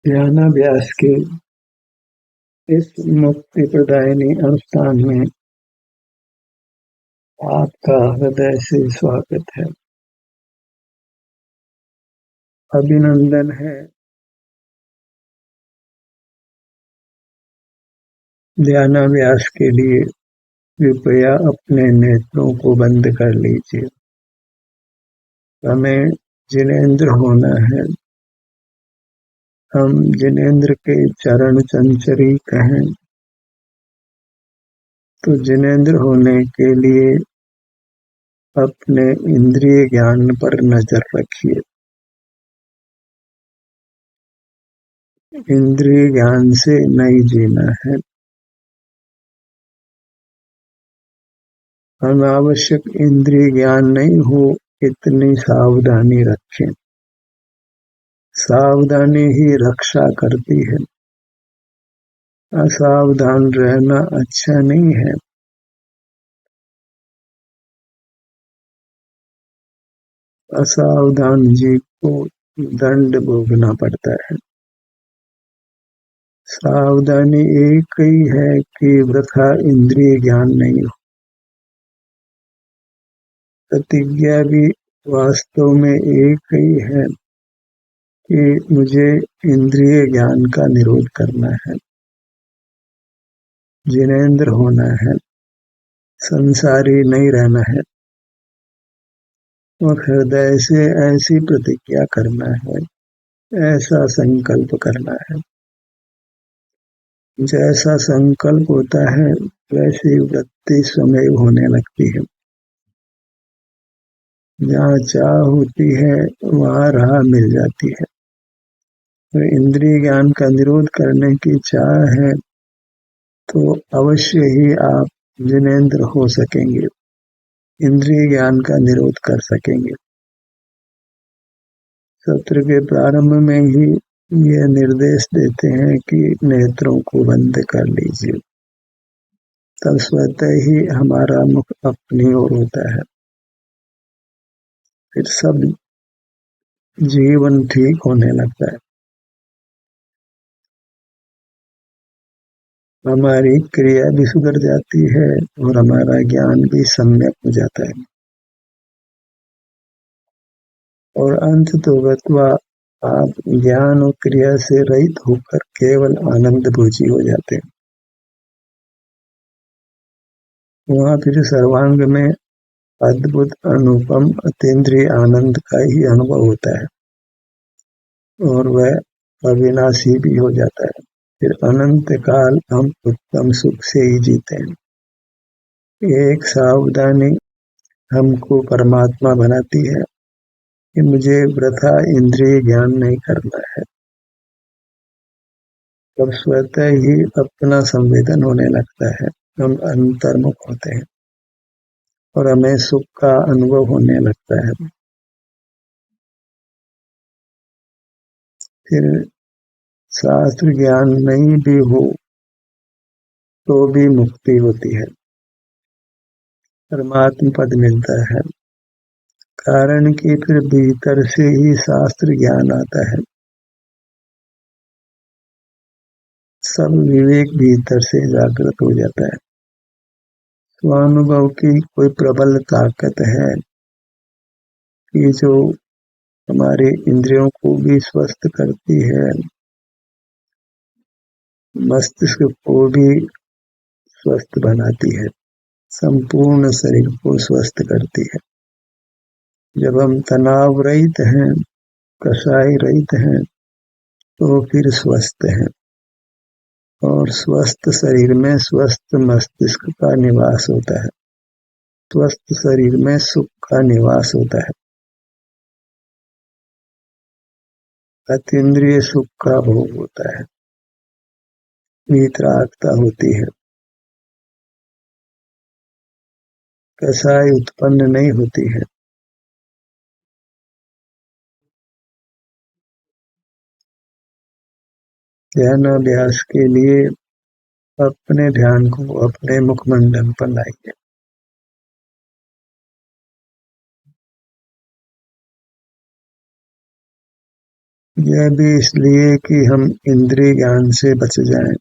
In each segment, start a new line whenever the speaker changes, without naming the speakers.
ध्यानाभ्यास के इस मुक्ति प्रदायिनी अनुष्ठान में आपका हृदय से स्वागत है, अभिनंदन है। ध्यानाभ्यास के लिए कृपया अपने नेत्रों को बंद कर लीजिए। हमें जिनेंद्र होना है। हम जिनेंद्र के चरण चंचरी कहें तो जिनेंद्र होने के लिए अपने इंद्रिय ज्ञान पर नजर रखिए। इंद्रिय ज्ञान से नहीं जीना है। अनावश्यक इंद्रिय ज्ञान नहीं हो, इतनी सावधानी रखें। सावधानी ही रक्षा करती है। असावधान रहना अच्छा नहीं है। असावधान जीव को दंड भोगना पड़ता है। सावधानी एक ही है कि वृथा इंद्रिय ज्ञान नहीं हो। प्रतिज्ञा भी वास्तव में एक ही है कि मुझे इंद्रिय ज्ञान का निरोध करना है, जिनेंद्र होना है, संसारी नहीं रहना है। और हृदय से ऐसी प्रतिज्ञा करना है, ऐसा संकल्प करना है। जैसा संकल्प होता है वैसी वृत्ति स्वमेव होने लगती है। जहाँ चाह होती है वहाँ राह मिल जाती है। और इंद्रिय ज्ञान का निरोध करने की चाह है तो अवश्य ही आप जिनेंद्र हो सकेंगे, इंद्रिय ज्ञान का निरोध कर सकेंगे। सत्र के प्रारंभ में ही ये निर्देश देते हैं कि नेत्रों को बंद कर लीजिए, तब स्वतः ही हमारा मुख अपनी ओर होता है। फिर सब जीवन ठीक होने लगता है। हमारी क्रिया भी सुधर जाती है और हमारा ज्ञान भी सम्यक हो जाता है। और अंत तो गत्वा आप ज्ञान और क्रिया से रहित होकर केवल आनंद भोजी हो जाते हैं। वहाँ फिर सर्वांग में अद्भुत अनुपम अतीन्द्रिय आनंद का ही अनुभव होता है और वह अविनाशी भी हो जाता है। फिर अनंत काल हम उत्तम सुख से ही जीते हैं। एक सावधानी हमको परमात्मा बनाती है कि मुझे वृथा इंद्रिय ज्ञान नहीं करना है। तब स्वतः ही अपना संवेदन होने लगता है, हम अंतर्मुख होते हैं और हमें सुख का अनुभव होने लगता है। फिर शास्त्र ज्ञान नहीं भी हो तो भी मुक्ति होती है, परमात्म पद मिलता है। कारण कि फिर भीतर से ही शास्त्र ज्ञान आता है। सब विवेक भीतर से जागृत हो जाता है। स्वानुभव की कोई प्रबल ताकत है कि जो हमारे इंद्रियों को भी स्वस्थ करती है, मस्तिष्क को भी स्वस्थ बनाती है, संपूर्ण शरीर को स्वस्थ करती है। जब हम तनाव रहित हैं, कसाई रहित हैं, तो फिर स्वस्थ हैं और स्वस्थ शरीर में स्वस्थ मस्तिष्क का निवास होता है। स्वस्थ शरीर में सुख का निवास होता है। अतीन्द्रिय सुख का भोग होता है, वीतरागता होती है, कसाई उत्पन्न नहीं होती है। ध्यानाभ्यास के लिए अपने ध्यान को अपने मुखमंडल पर लाइए। यह भी इसलिए कि हम इंद्रिय ज्ञान से बच जाएं,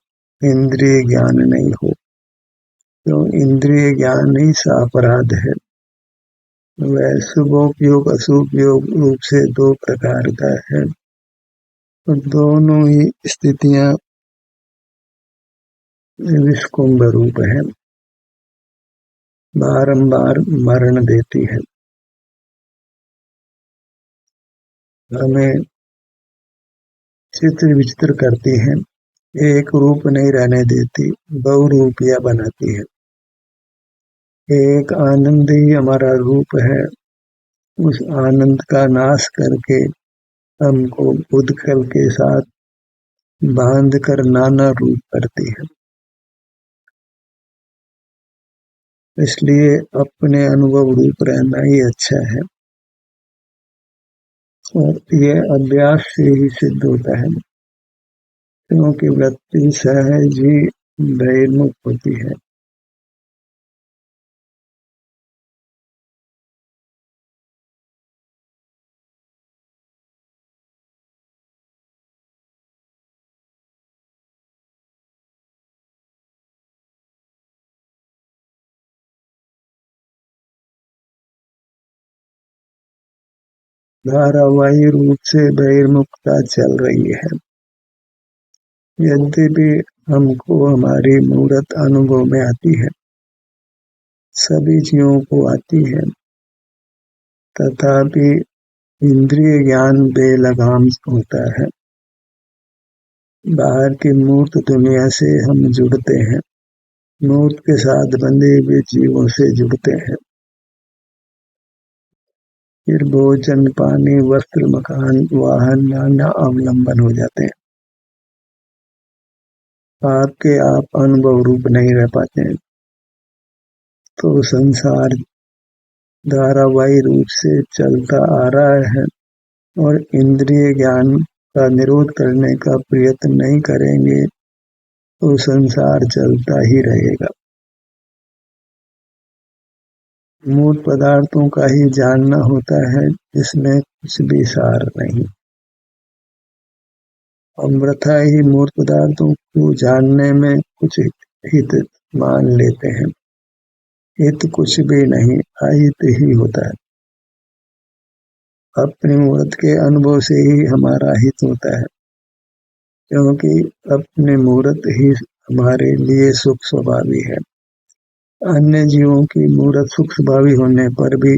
इंद्रिय ज्ञान नहीं हो। तो इंद्रिय ज्ञान ही सापराध है। वह शुभोपयोग अशुभयोग रूप से दो प्रकार का है, तो दोनों ही स्थितियां विषकुंभ रूप है, बारंबार मरण देती है, हमें चित्र विचित्र करती है, एक रूप नहीं रहने देती, बहुरूपिया बनाती है। एक आनंद ही हमारा रूप है, उस आनंद का नाश करके हमको उद्कल के साथ बांध कर नाना रूप करती है। इसलिए अपने अनुभव रूप रहना ही अच्छा है, और यह अभ्यास से ही सिद्ध होता है, क्योंकि वृत्ति सहज ही बहिर्मुख होती है। धारावाही रूप से बहिर्मुखता चल रही है, यद्यपि हमको हमारी मूर्त अनुभव में आती है, सभी जीवों को आती है, तथापि इंद्रिय ज्ञान बेलगाम होता है। बाहर की मूर्त दुनिया से हम जुड़ते हैं, मूर्त के साथ बंधे हुए जीवों से जुड़ते हैं, फिर भोजन पानी वस्त्र मकान वाहन नाना अवलंबन हो जाते हैं, आपके आप अनुभव रूप नहीं रह पाते हैं। तो संसार धारावाही रूप से चलता आ रहा है, और इंद्रिय ज्ञान का निरोध करने का प्रयत्न नहीं करेंगे तो संसार चलता ही रहेगा। मूल पदार्थों का ही जानना होता है, जिसमें कुछ भी सार नहीं। अमृथा ही मूल पदार्थों को जानने में कुछ हित मान लेते हैं, हित कुछ भी नहीं, अहित ही होता है। अपनी मूर्त के अनुभव से ही हमारा हित होता है, क्योंकि अपनी मूर्त ही हमारे लिए सुख स्वभावी है। अन्य जीवों की मूर्त सुख स्वभावी होने पर भी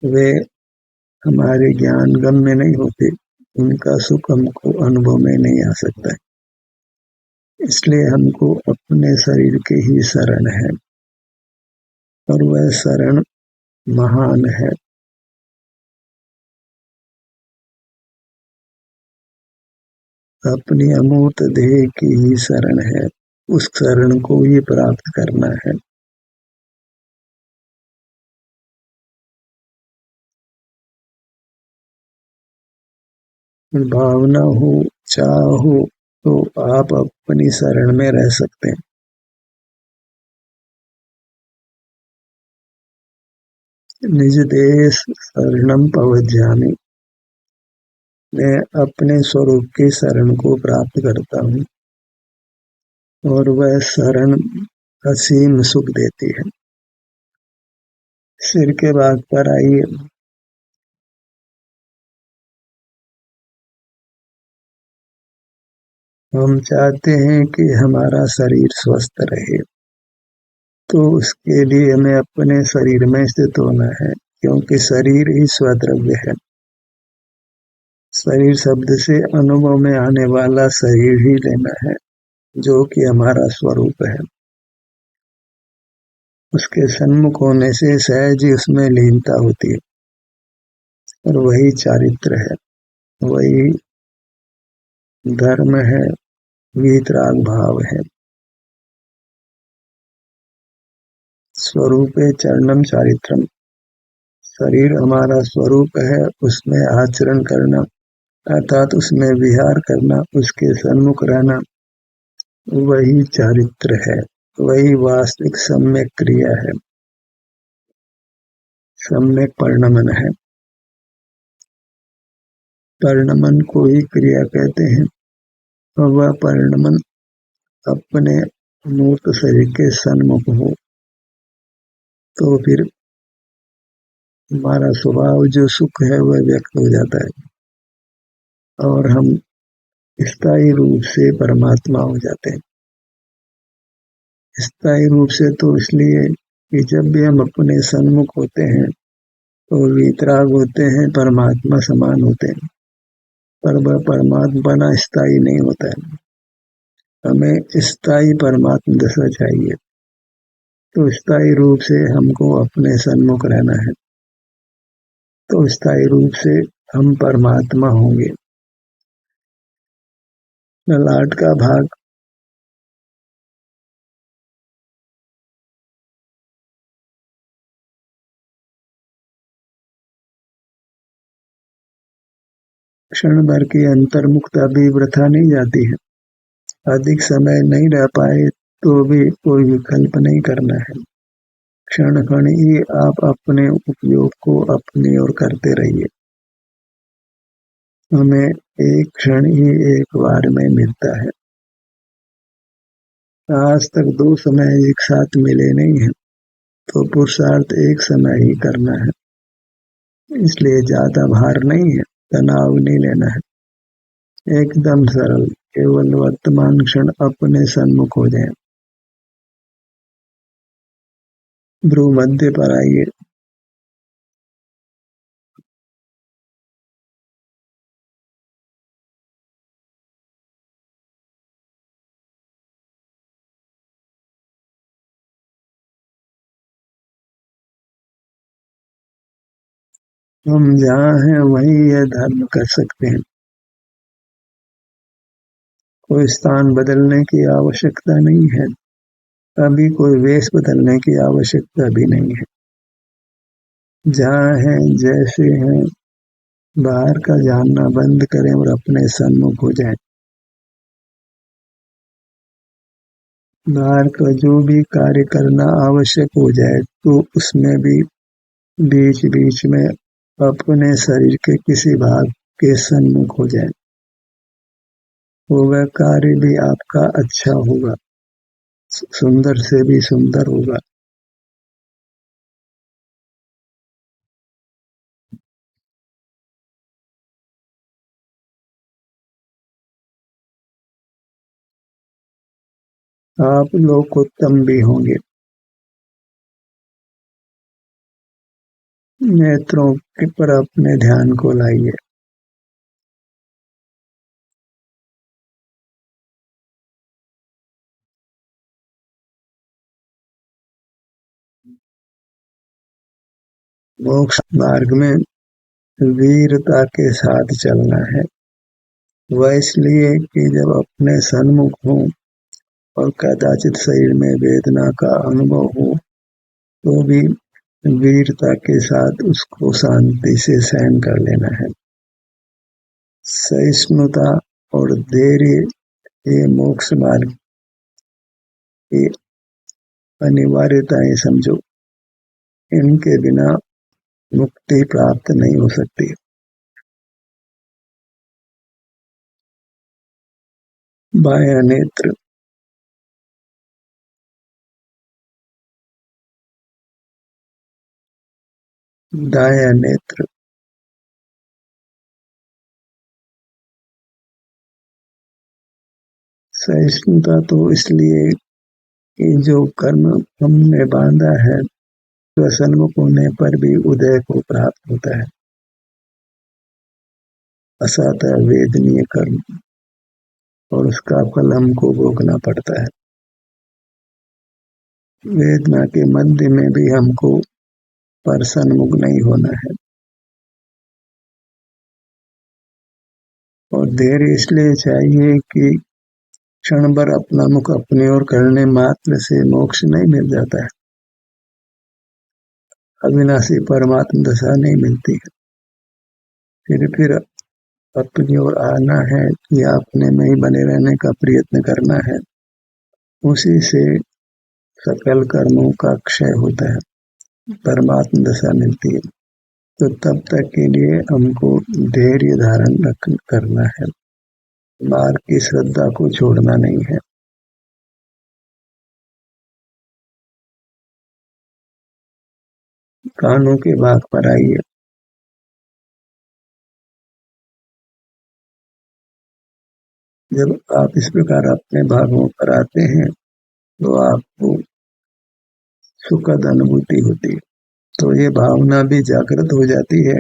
वे हमारे ज्ञान गम्य नहीं होते, उनका सुख हमको अनुभव में नहीं आ सकता। इसलिए हमको अपने शरीर के ही शरण है, और वह शरण महान है। अपनी अमूर्त देह की ही शरण है, उस शरण को ही प्राप्त करना है। भावना हो चाह हो तो आप अपनी शरण में रह सकते हैं। निज देश शरणम पवज्जामि, मैं अपने स्वरूप की शरण को प्राप्त करता हूँ, और वह शरण असीम सुख देती है। सिर के भाग पर आइए। हम चाहते हैं कि हमारा शरीर स्वस्थ रहे, तो उसके लिए हमें अपने शरीर में स्थित होना है, क्योंकि शरीर ही स्वद्रव्य है। शरीर शब्द से अनुभव में आने वाला शरीर ही लेना है, जो कि हमारा स्वरूप है। उसके सन्मुख होने से सहज ही उसमें लीनता होती है, और वही चारित्र है, वही धर्म है, वीतराग भाव है। स्वरूपे चरणम चारित्रम, शरीर हमारा स्वरूप है, उसमें आचरण करना अर्थात उसमें विहार करना, उसके सन्मुख रहना, वही चारित्र है, वही वास्तविक सम्यक क्रिया है, सम्यक परिणमन है। परिणमन को ही क्रिया कहते हैं, और वह परिणमन अपने मूर्त शरीर के सन्मुख हो तो फिर हमारा स्वभाव जो सुख है वह व्यक्त हो जाता है और हम स्थायी रूप से परमात्मा हो जाते हैं। स्थायी रूप से तो इसलिए कि जब भी हम अपने सन्मुख होते हैं तो वीतराग होते हैं, परमात्मा समान होते हैं, पर वह परमात्मा स्थायी नहीं होता है। हमें स्थायी परमात्मा दशा चाहिए, तो स्थायी रूप से हमको अपने सन्मुख रहना है, तो स्थायी रूप से हम परमात्मा होंगे। ललाट का भाग क्षण भर की अंतर्मुखता भी वृथा नहीं जाती है। अधिक समय नहीं रह पाए तो भी कोई विकल्प नहीं करना है। क्षण क्षण ही आप अपने उपयोग को अपनी ओर करते रहिए। हमें एक क्षण ही एक बार में मिलता है। आज तक दो समय एक साथ मिले नहीं है, तो पुरुषार्थ एक समय ही करना है। इसलिए ज्यादा भार नहीं है, तनाव नहीं लेना है। एकदम सरल, केवल वर्तमान क्षण अपने सन्मुख हो जाए। भ्रू मध्य पर आइए। हम जहाँ हैं वहीं यह धर्म कर सकते हैं। कोई स्थान बदलने की आवश्यकता नहीं है, अभी कोई वेश बदलने की आवश्यकता भी नहीं है। जहाँ हैं जैसे हैं, बाहर का जानना बंद करें और अपने सन्मुख हो जाएं। बाहर का जो भी कार्य करना आवश्यक हो जाए तो उसमें भी बीच बीच में अपने शरीर के किसी भाग के सन्मुख हो जाए, तो वह कार्य भी आपका अच्छा होगा, सुंदर से भी सुंदर होगा। आप लोकोत्तम भी होंगे। नेत्रों के पर अपने ध्यान को लाइए। मोक्ष मार्ग में वीरता के साथ चलना है। वह इसलिए कि जब अपने सन्मुख हो और कदाचित शरीर में वेदना का अनुभव हो तो भी वीरता के साथ उसको शांति से सहन कर लेना है। सहिष्णुता और धैर्य ये मोक्ष मार्ग की अनिवार्यताएं समझो। इनके बिना मुक्ति प्राप्त नहीं हो सकती। बायां नेत्र, दायां नेत्र, सहिष्णुता तो इसलिए कि जो कर्म हमने बांधा है वह सन्मुख होने पर भी उदय को प्राप्त होता है। असाध्य वेदनीय कर्म और उसका फल हमको भोगना पड़ता है। वेदना के मध्य में भी हमको पर सन्मुख नहीं होना है। और धैर्य इसलिए चाहिए कि क्षण भर अपना मुख अपनी ओर करने मात्र से मोक्ष नहीं मिल जाता है। अविनाशी परमात्मा दशा नहीं मिलती है। फिर अपनी ओर आना है या अपने में ही बने रहने का प्रयत्न करना है, उसी से सकल कर्मों का क्षय होता है, परमात्मा दशा मिलती है। तो तब तक के लिए हमको धैर्य धारण करना है, मार्ग की श्रद्धा को छोड़ना नहीं है। कानों के भाग पर आइए। जब आप इस प्रकार अपने भागों पर आते हैं तो आपको सुखद अनुभूति होती है। तो ये भावना भी जागृत हो जाती है,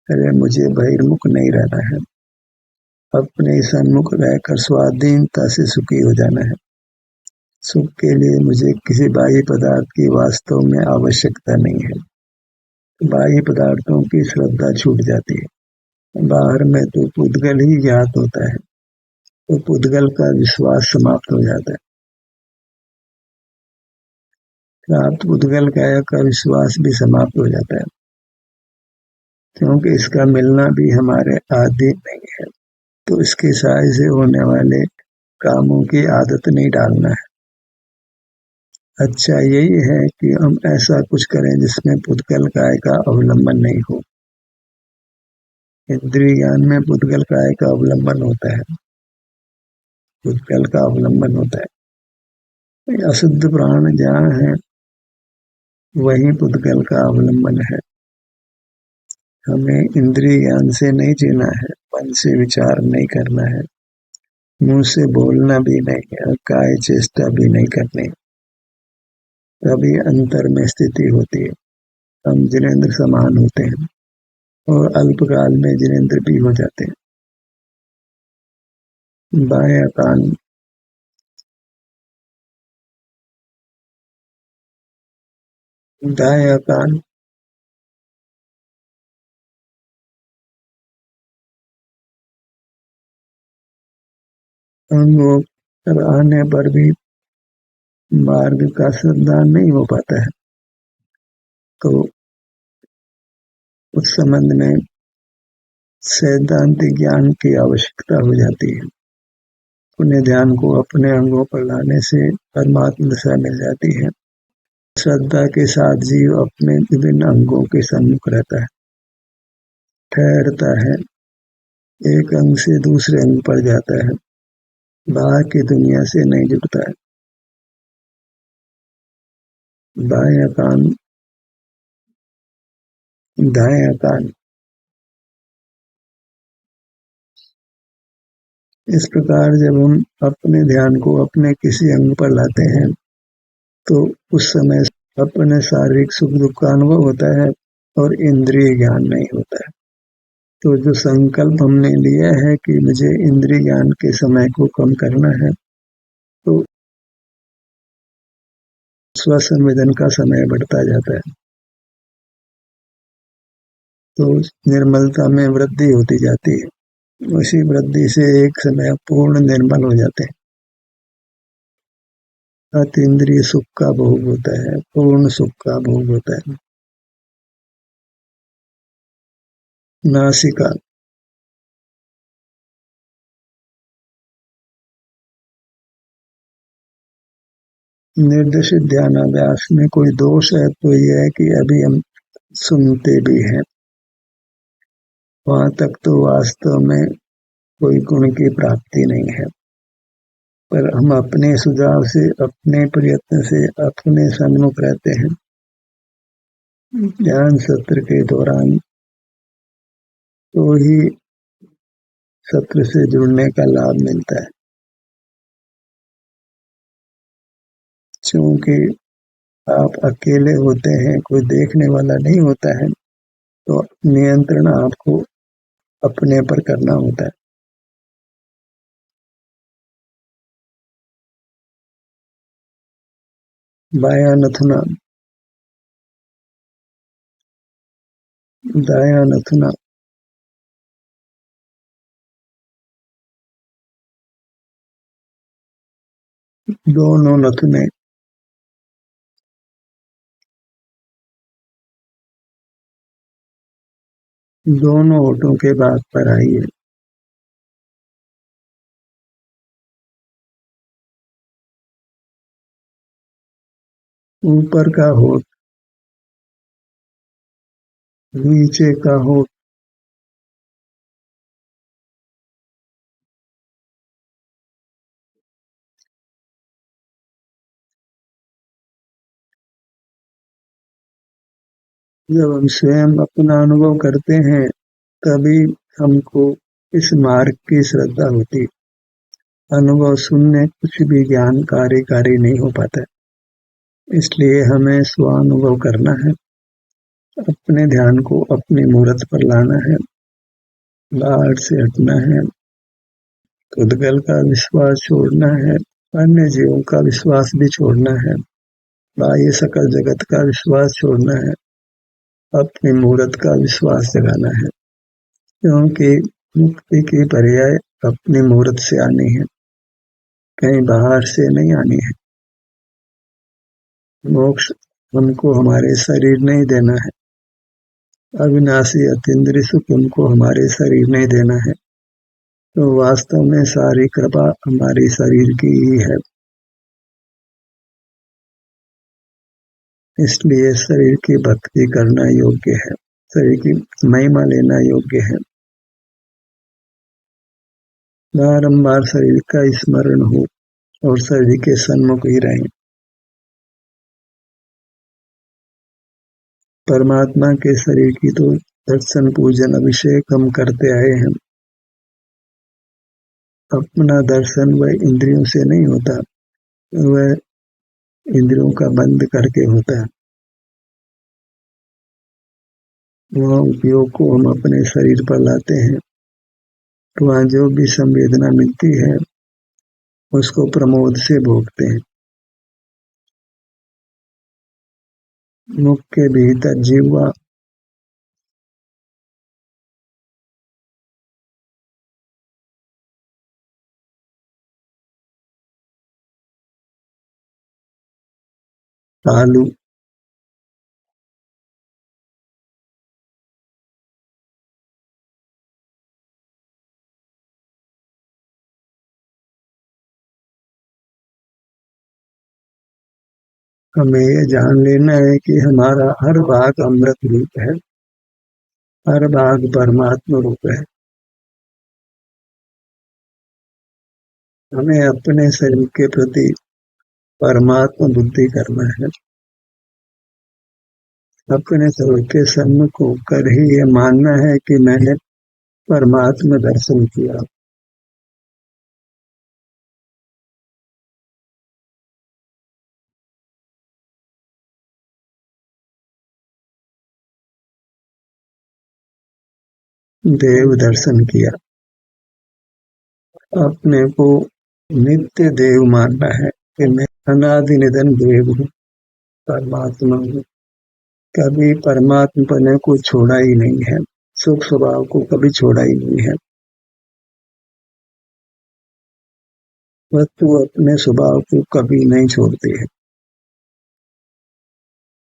अरे मुझे बहिर्मुख नहीं रहना है, अपने सन्मुख रहकर स्वाधीनता से सुखी हो जाना है। सुख के लिए मुझे किसी बाह्य पदार्थ की वास्तव में आवश्यकता नहीं है। बाह्य पदार्थों की श्रद्धा छूट जाती है। बाहर में तो पुद्गल ही ज्ञात होता है, तो पुद्गल का विश्वास समाप्त हो जाता है। प्राप्त पुद्गल का विश्वास भी समाप्त हो जाता है, क्योंकि इसका मिलना भी हमारे अधीन नहीं है। तो इसके सहाय से होने वाले कामों की आदत नहीं डालना है। अच्छा यही है कि हम ऐसा कुछ करें जिसमें पुद्गल काय का अवलंबन नहीं हो। इंद्रिय ज्ञान में पुद्गल काय का अवलंबन होता है, पुद्गल का अवलंबन होता है। अशुद्ध प्राण जहाँ है वही पुद्गल का अवलंबन है। हमें इंद्रिय ज्ञान से नहीं जीना है, मन से विचार नहीं करना है, मुंह से बोलना भी नहीं है, काय चेष्टा भी नहीं करनी। तभी अंतर में स्थिति होती है। हम जिनेंद्र समान होते हैं और अल्पकाल में जिनेंद्र भी हो जाते हैं। बायां कान, दायां कान अंगों पर आने पर भी मार्ग का संधान नहीं हो पाता है। तो उस संबंध में सैद्धांतिक ज्ञान की आवश्यकता हो जाती है। उन्हें ध्यान को अपने अंगों पर लाने से परमात्मा दशा मिल जाती है। श्रद्धा के साथ जीव अपने विभिन्न अंगों के सम्मुख रहता है, ठहरता है, एक अंग से दूसरे अंग पर जाता है, बाहर की दुनिया से नहीं जुड़ता है। बायां कान, दायां कान, इस प्रकार जब हम अपने ध्यान को अपने किसी अंग पर लाते हैं तो उस समय अपने शारीरिक सुख दुख का अनुभव होता है और इंद्रिय ज्ञान नहीं होता है। तो जो संकल्प हमने लिया है कि मुझे इंद्रिय ज्ञान के समय को कम करना है, तो स्वसंवेदन का समय बढ़ता जाता है, तो निर्मलता में वृद्धि होती जाती है। उसी वृद्धि से एक समय पूर्ण निर्मल हो जाते हैं। अतीन्द्रिय सुख का भोग होता है, पूर्ण सुख का भोग होता है। नासिका, निर्देशित ध्यानाभ्यास में कोई दोष है तो यह है कि अभी हम सुनते भी हैं, वहां तक तो वास्तव में कोई गुण की प्राप्ति नहीं है, पर हम अपने सुझाव से, अपने प्रयत्न से, अपने सन्मुख रहते हैं। ज्ञान सत्र के दौरान तो ही सत्र से जुड़ने का लाभ मिलता है, क्योंकि आप अकेले होते हैं, कोई देखने वाला नहीं होता है, तो नियंत्रण आपको अपने पर करना होता है। बायां नथुना, दायां नथुना, दोनों नथुने, दोनों होठों के भाग पर आइए। ऊपर का होठ नीचे का होठ जब हम स्वयं अपना अनुभव करते हैं तभी हमको इस मार्ग की श्रद्धा होती। अनुभव शून्य कुछ भी ज्ञान कार्यकारी नहीं हो पाता। इसलिए हमें स्वानुभव करना है, अपने ध्यान को अपनी मूर्त पर लाना है, बाहर से हटना है, खुदगल का विश्वास छोड़ना है, अन्य जीवों का विश्वास भी छोड़ना है, बाह्य सकल जगत का विश्वास छोड़ना है, अपनी मूर्त का विश्वास जगाना है, क्योंकि मुक्ति की पर्याय अपनी मूर्त से आनी है, कहीं बाहर से नहीं आनी है। मोक्ष हमको हमारे शरीर नहीं देना है, अविनाशी अतीन्द्रिय सुख हमको हमारे शरीर नहीं देना है, तो वास्तव में सारी कृपा हमारी शरीर की ही है। इसलिए शरीर की भक्ति करना योग्य है, शरीर की महिमा लेना योग्य है। बारंबार शरीर का स्मरण हो और शरीर के सन्मुख ही रहें। परमात्मा के शरीर की तो दर्शन पूजन अभिषेक हम करते आए हैं। अपना दर्शन वह इंद्रियों से नहीं होता, वह इंद्रियों का बंद करके होता है। वह उपयोग को हम अपने शरीर पर लाते हैं, तो वहाँ जो भी संवेदना मिलती है उसको प्रमोद से भोगते हैं। मुख के भीतर जीवा तालु हमें यह जान लेना है कि हमारा हर भाग अमृत रूप है, हर भाग परमात्मा रूप है। हमें अपने शरीर के प्रति परमात्मा बुद्धि करना है, अपने शरीर के सन्मुख होकर ही ये मानना है कि मैंने परमात्मा दर्शन किया। देव दर्शन किया। अपने को नित्य देव मानना है कि मैं अनादि निधन देव हूँ, परमात्मा हूँ। कभी परमात्मा पने को छोड़ा ही नहीं है, सुख स्वभाव को कभी छोड़ा ही नहीं है। वस्तु अपने स्वभाव को कभी नहीं छोड़ती है।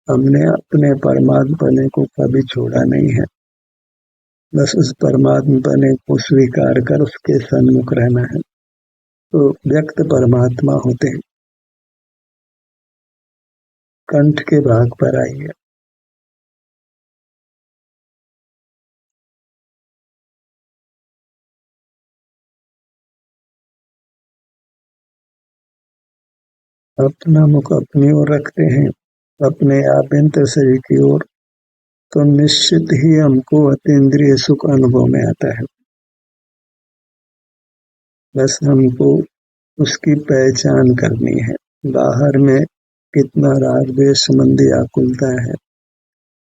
हमने अपने परमात्मा पने को कभी छोड़ा नहीं है, बस उस परमात्मा पने को स्वीकार कर उसके सन्मुख रहना है, तो व्यक्त परमात्मा होते हैं। कंठ के भाग पर आइए। अपना मुख अपनी ओर रखते हैं, अपने आभ्यंतर शरीर की ओर, तो निश्चित ही हमको अतीन्द्रिय सुख अनुभव में आता है। बस हमको उसकी पहचान करनी है। बाहर में कितना राग द्वेष संबंधी आकुलता है,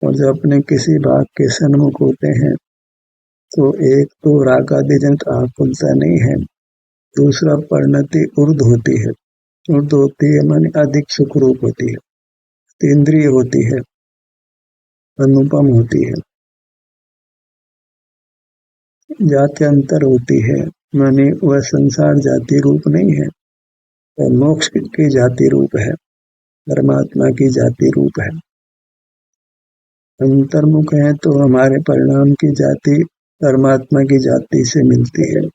और जब अपने किसी भाग के सन्मुख होते हैं तो एक तो रागादिजनक आकुलता नहीं है, दूसरा परिणति ऊर्ध होती है। ऊर्ध होती है माने अधिक सुख रूप होती है, इंद्रिय होती है, अनुपम होती है। जाति अंतर होती है, माने वह संसार जाति रूप नहीं है, वह मोक्ष की जाति रूप है, परमात्मा की जाति रूप है। अंतर्मुख है तो हमारे परिणाम की जाति परमात्मा की जाति से मिलती है।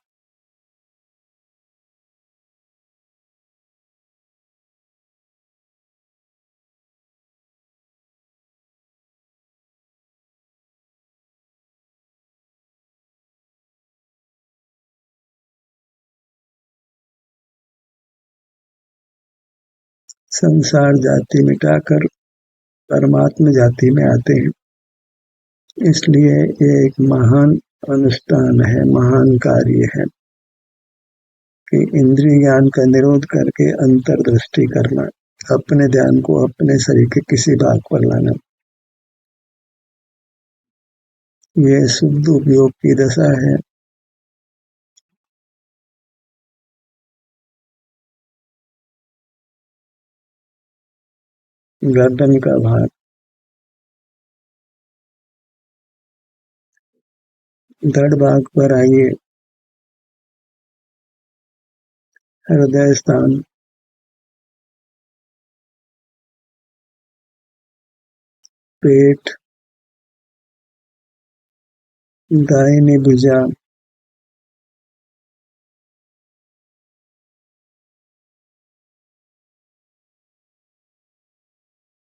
संसार जाति मिटाकर परमात्मा जाति में आते हैं। इसलिए ये एक महान अनुष्ठान है, महान कार्य है कि इंद्रिय ज्ञान का निरोध करके अंतर्दृष्टि करना, अपने ध्यान को अपने शरीर के किसी भाग पर लाना। ये शुद्ध उपयोग की दशा है। गर्दन का भाग, धड़ भाग पर आइए। हृदय स्थान, पेट, दाहिनी भुजा,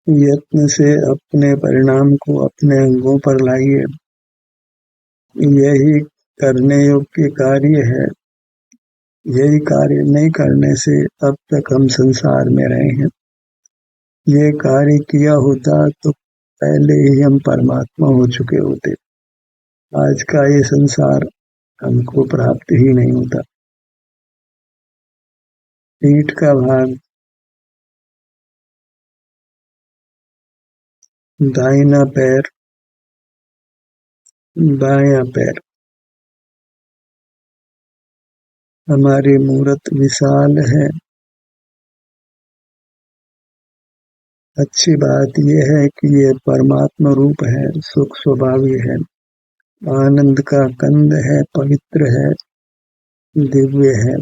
यत्न से अपने परिणाम को अपने अंगों पर लाइए। यही करने योग्य कार्य है। यही कार्य नहीं करने से अब तक हम संसार में रहे हैं। ये कार्य किया होता तो पहले ही हम परमात्मा हो चुके होते। आज का ये संसार हमको प्राप्त ही नहीं होता। पीठ का भाग, दाहिना पैर, बायां पैर। हमारी मूरत विशाल है। अच्छी बात यह है कि ये परमात्मा रूप है, सुख स्वभावी है, आनंद का कंद है, पवित्र है, दिव्य है।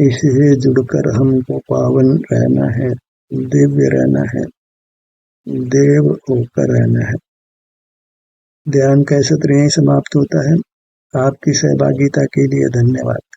इससे जुड़कर हमको पावन रहना है, दिव्य रहना है, देव होकर रहना है। ध्यान का सत्र यहीं समाप्त होता है। आपकी सहभागिता के लिए धन्यवाद।